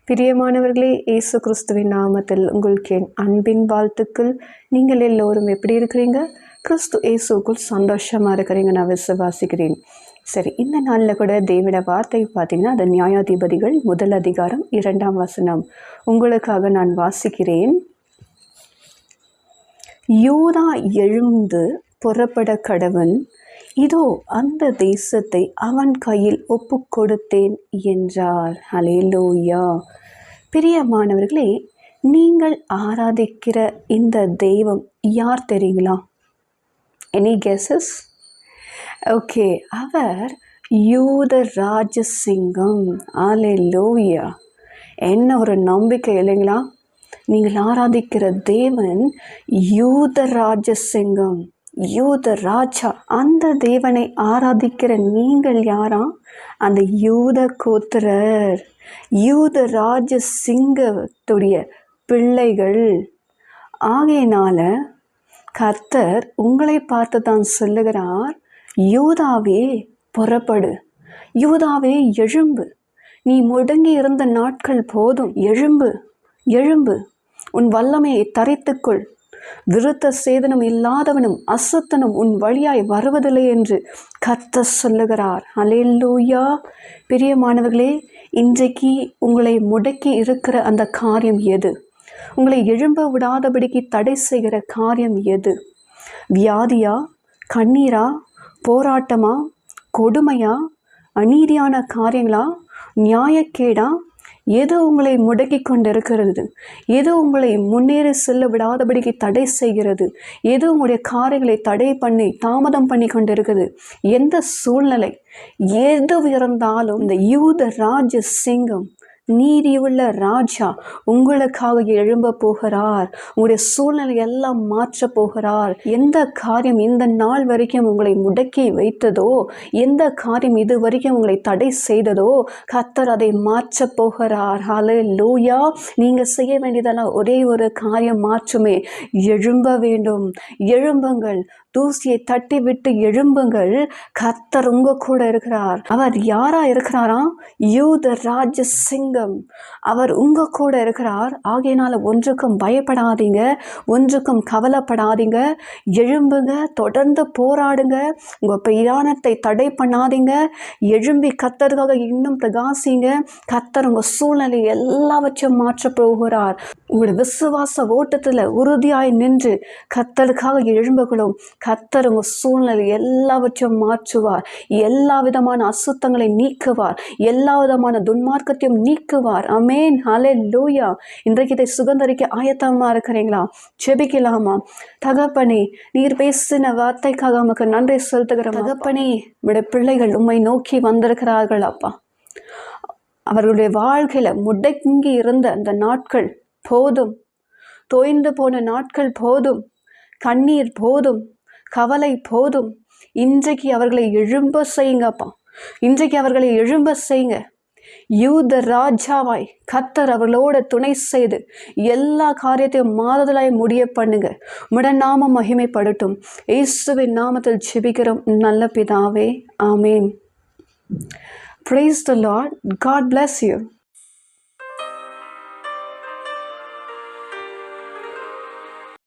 பிரியமானவர்களே, இயேசு கிறிஸ்துவின் நாமத்தில் உங்களுக்கு என் அன்பின் வாழ்த்துக்கள். நீங்கள் எல்லோரும் எப்படி இருக்கிறீங்க? கிறிஸ்து இயேசுக்குள் சந்தோஷமாக இருக்கிறீங்க நான் விசுவாசிக்கிறேன். சரி, இந்த நாளில் கூட தேவனுடைய வார்த்தை பார்த்தீங்கன்னா அது நியாயாதிபதிகள் 1 அதிகாரம் 2ஆம் வசனம் உங்களுக்காக நான் வாசிக்கிறேன். யூதா எழுந்து புறப்பட கடவன், இதோ அந்த தேசத்தை அவன் கையில் ஒப்பு கொடுத்தேன் என்றார். ஹல்லேலூயா. பிரியமானவர்களே, நீங்கள் ஆராதிக்கிற இந்த தெய்வம் யார் தெரியுங்களா? Any guesses? ஓகே, அவர் யூத ராஜசிங்கம். ஹல்லேலூயா. என்ன ஒரு நம்பிக்கை இல்லைங்களா? நீங்கள் ஆராதிக்கிற தேவன் யூத ராஜசிங்கம், யூத ராஜா. அந்த தேவனை ஆராதிக்கிற நீங்கள் யாரா? அந்த யூத கோத்திரர், யூத ராஜ சிங்கத்துடைய பிள்ளைகள். ஆகையினால கர்த்தர் உங்களை பார்த்து தான் சொல்லுகிறார், யூதாவே புறப்படு, யூதாவே எழும்பு, நீ முடங்கி இருந்த நாட்கள் போதும், எழும்பு எழும்பு, உன் வல்லமையை தரித்துக்கொள், விருத்த சேதனம் இல்லாதவனும் அசுத்தனும் உன் வழியாய் வருவதில்லை என்று கர்த்தர் சொல்லுகிறார். ஹல்லேலூயா. பிரியமானவர்களே, இன்றைக்கு உங்களை முடக்கி இருக்கிற அந்த காரியம் எது? உங்களை எழும்ப விடாதபடிக்கு தடை செய்கிற காரியம் எது? வியாதியா, கண்ணீரா, போராட்டமா, கொடுமையா, அநீதியான காரியங்களா, நியாயக்கேடா? எது உங்களை முடக்கி கொண்டிருக்கிறது? எது உங்களை முன்னேறி செல்ல விடாதபடிக்கு தடை செய்கிறது? எது உங்களுடைய காரியங்களை தடை பண்ணி தாமதம் பண்ணி கொண்டிருக்குது? எந்த சூழ்நிலை எது இருந்தாலும் இந்த யூத ராஜ சிங்கம், நீதியுள்ள ராஜா உங்களுக்காக எழும்ப போகிறார். உங்களுடைய சூழ்நிலை எல்லாம் மாற்ற போகிறார். எந்த காரியம் இந்த நாள் வரைக்கும் உங்களை முடக்கி வைத்ததோ, எந்த காரியம் இது வரைக்கும் உங்களை தடை செய்ததோ, கர்த்தர் அதை மாற்ற போகிறார். ஹல்லேலூயா. நீங்க செய்ய வேண்டியதெல்லாம் ஒரே ஒரு காரியம் மாற்றுமே, எழும்ப வேண்டும். எழும்புங்கள், தூசியை தட்டி விட்டு எழும்புங்கள். கர்த்தர் உங்க கூட இருக்கிறார். அவர் யாரா இருக்கிறாரா? யூத ராஜ சிங்கம். அவர் உங்க கூட இருக்கிறார். ஆகையினால ஒன்றுக்கும் பயப்படாதீங்க, ஒன்றுக்கும் கவலைப்படாதீங்க. எழும்புங்க, தொடர்ந்து போராடுங்க. உங்க பிரயாணத்தை தடை பண்ணாதீங்க. எழும்பி கர்த்தருக்காக இன்னும் பிரகாசிங்க. கர்த்தர் உங்க சூழ்நிலை எல்லாவற்றையும் மாற்ற போகிறார். உங்களுடைய விசுவாச ஓட்டத்துல உறுதியாய் நின்று கர்த்தருக்காக எழும்புகளும். கர்த்தர் உங்க சூழ்நிலை எல்லாவற்றையும் மாற்றுவார். எல்லா விதமான அசுத்தங்களை நீக்குவார். எல்லா விதமான துன்மார்க்கத்தையும் நீக்குவார். ஆமென். ஹல்லேலூயா. இன்றைக்கு இதை சுகந்தரிக்க ஆயத்தமா இருக்கிறீங்களா? ஜெபிக்கலாமா? தகப்பனே, நீர் பேசின வார்த்தைக்காக உமக்கு நன்றி செலுத்துகிறோம். தகப்பனே, உடைய பிள்ளைகள் உம்மை நோக்கி வந்திருக்கிறார்கள் அப்பா. அவர்களுடைய வாழ்க்கையில முடங்கி இருந்த அந்த நாட்கள் போதும், தோய்ந்து போன நாட்கள் போதும், கண்ணீர் போதும், கவலை போதும். இன்றைக்கு அவர்களை எழும்ப செய்யுங்கப்பா. இன்றைக்கு அவர்களை எழும்ப செய்யுங்க. யூத ராஜாவாய் கர்த்தர் அவர்களோட துணை செய்து எல்லா காரியத்தையும் மாறுதலாய் முடிய பண்ணுங்க. உம்முடைய நாமம் மகிமைப்படட்டும். இயேசுவின் நாமத்தில் ஜெபிக்கிறோம் நல்ல பிதாவே. ஆமென். Praise the Lord. God bless you.